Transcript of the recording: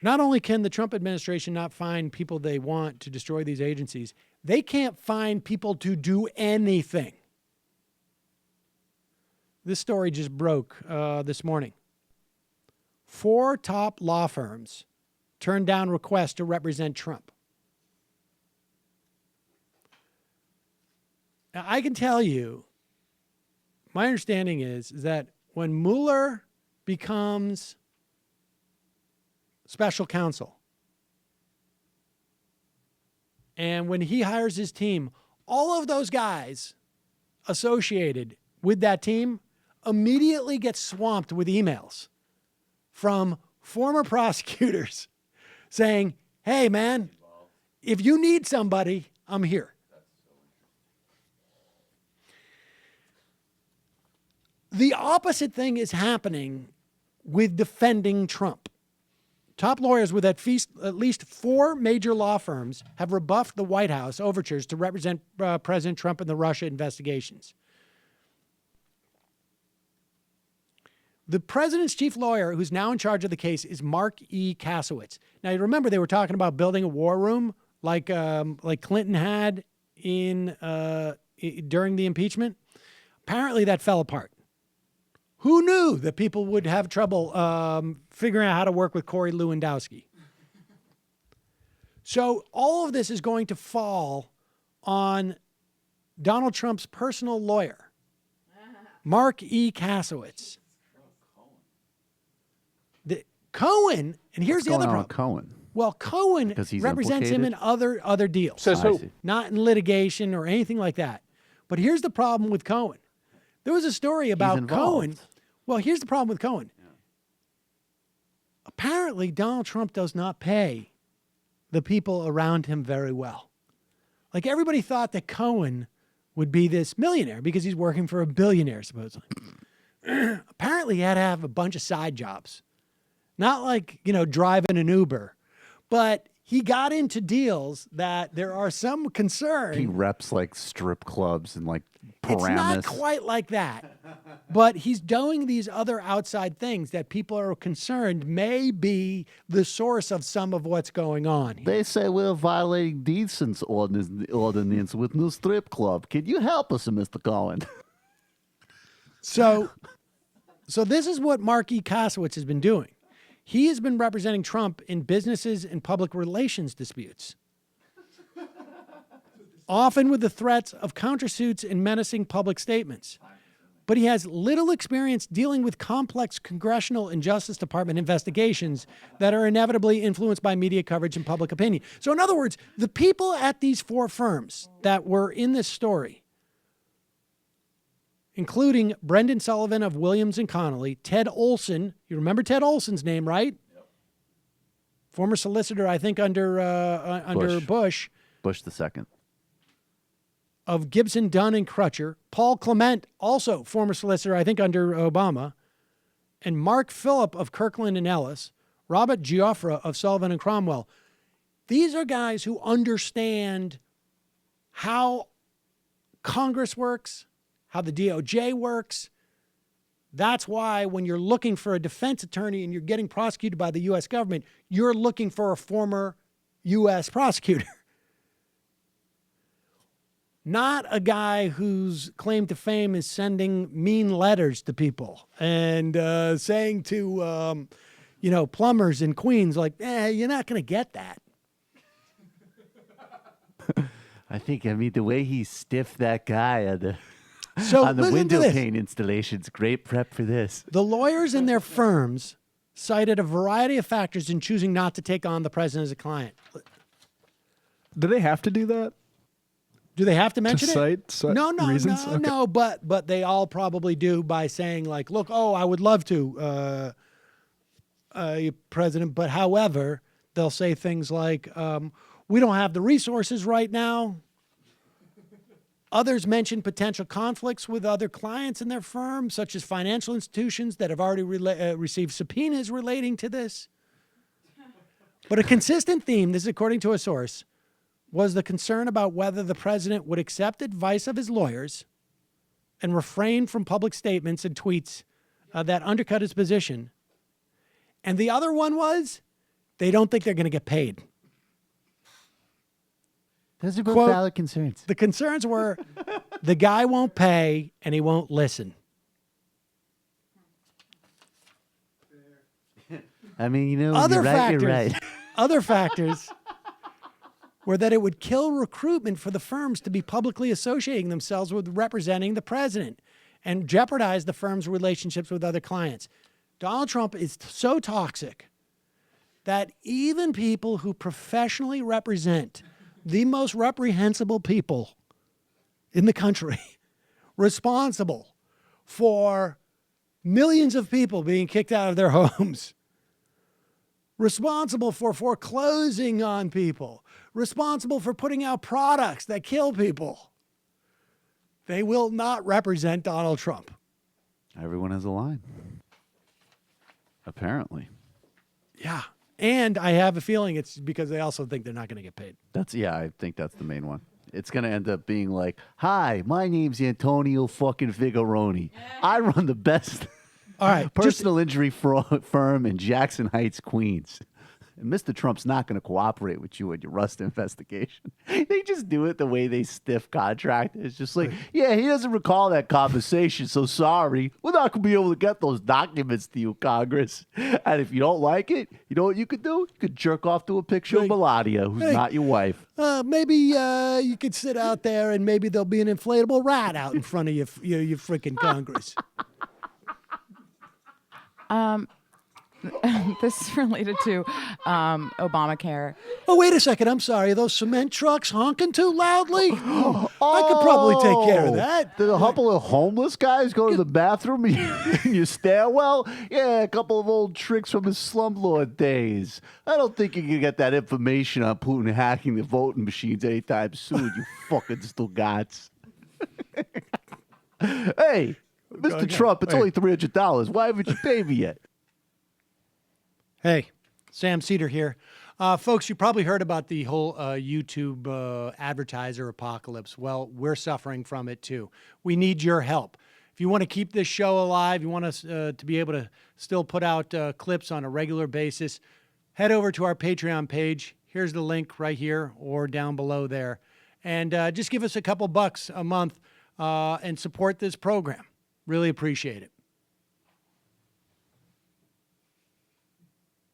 Not only can the Trump administration not find people they want to destroy these agencies, they can't find people to do anything. This story just broke this morning. 4 top law firms turned down requests to represent Trump. Now, I can tell you, my understanding is that when Mueller becomes special counsel, and when he hires his team, all of those guys associated with that team immediately get swamped with emails from former prosecutors saying, hey, man, if you need somebody, I'm here. The opposite thing is happening with defending Trump. Top lawyers with at least 4 major law firms have rebuffed the White House overtures to represent President Trump in the Russia investigations. The president's chief lawyer, who's now in charge of the case, is Mark E. Kasowitz. Now, you remember they were talking about building a war room like Clinton had during the impeachment. Apparently, that fell apart. Who knew that people would have trouble figuring out how to work with Corey Lewandowski? So all of this is going to fall on Donald Trump's personal lawyer, Mark E. Kasowitz. Cohen, and here's the other problem. Cohen? Well, Cohen represents him in other deals. Says who? Not in litigation or anything like that. But here's the problem with Cohen. There was a story about Cohen. Well, here's the problem with Cohen. Yeah. Apparently, Donald Trump does not pay the people around him very well. Like, everybody thought that Cohen would be this millionaire because he's working for a billionaire, supposedly. Apparently, he had to have a bunch of side jobs. Not like, driving an Uber. But he got into deals that there are some concern. He reps like strip clubs and like Paramus. It's not quite like that. But he's doing these other outside things that people are concerned may be the source of some of what's going on here. They say we're violating decency ordinance with new strip club. Can you help us, Mr. Cohen? So this is what Mark E. Kasowitz has been doing. He has been representing Trump in businesses and public relations disputes, often with the threats of countersuits and menacing public statements. But he has little experience dealing with complex congressional and Justice Department investigations that are inevitably influenced by media coverage and public opinion. So in other words, the people at these 4 firms that were in this story, including Brendan Sullivan of Williams & Connolly, Ted Olson. You remember Ted Olson's name, right? Yep. Former solicitor, I think, under Bush. Bush the second. Of Gibson, Dunn, and Crutcher. Paul Clement, also former solicitor, I think, under Obama. And Mark Phillip of Kirkland & Ellis. Robert Giuffre of Sullivan & Cromwell. These are guys who understand how Congress works, how the DOJ works. That's why when you're looking for a defense attorney and you're getting prosecuted by the U.S. government, you're looking for a former U.S. prosecutor. Not a guy whose claim to fame is sending mean letters to people and saying to, plumbers in Queens, like, you're not going to get that. I mean, the way he stiffed that guy on the listen window to this. pane installations, great prep for this. The lawyers and their firms cited a variety of factors in choosing not to take on the president as a client. Do they have to do that? Do they have to mention it? No, reasons? No, but they all probably do by saying, like, look, I would love to, President, but however, they'll say things like, we don't have the resources right now. Others mention potential conflicts with other clients in their firm, such as financial institutions that have already received subpoenas relating to this. But a consistent theme, this is according to a source, was the concern about whether the president would accept advice of his lawyers and refrain from public statements and tweets that undercut his position. And the other one was, they don't think they're going to get paid. Those are both Quote, valid concerns. The concerns were the guy won't pay and he won't listen. I mean, you know, Other you're right, factors, you're right. other factors were that it would kill recruitment for the firms to be publicly associating themselves with representing the president and jeopardize the firm's relationships with other clients. Donald Trump is so toxic that even people who professionally represent the most reprehensible people in the country, responsible for millions of people being kicked out of their homes, responsible for foreclosing on people, responsible for putting out products that kill people, they will not represent Donald Trump. Everyone has a line. Apparently. Yeah. And I have a feeling it's because they also think they're not going to get paid. I think that's the main one. It's going to end up being like, hi, my name's Antonio fucking Figaroni. I run the best All right. personal injury firm in Jackson Heights, Queens. And Mr. Trump's not going to cooperate with you in your Rust investigation. They just do it the way they stiff contract. It's just like, yeah, he doesn't recall that conversation, so sorry. We're not going to be able to get those documents to you, Congress. And if you don't like it, you know what you could do? You could jerk off to a picture of Melania, who's not your wife. Maybe you could sit out there and maybe there'll be an inflatable rat out in front of your freaking Congress. This is related to Obamacare. Oh, wait a second. I'm sorry. Are those cement trucks honking too loudly? I could probably take care of that. Did a couple of homeless guys go to the bathroom in your stairwell? Yeah, a couple of old tricks from his slumlord days. I don't think you can get that information on Putin hacking the voting machines anytime soon, you fucking Stugats. Hey, Mr. Trump, it's only $300. Why haven't you paid me yet? Hey, Sam Seder here. Folks, you probably heard about the whole YouTube advertiser apocalypse. Well, we're suffering from it too. We need your help. If you want to keep this show alive, you want us to be able to still put out clips on a regular basis, head over to our Patreon page. Here's the link right here or down below there. And just give us a couple bucks a month and support this program. Really appreciate it.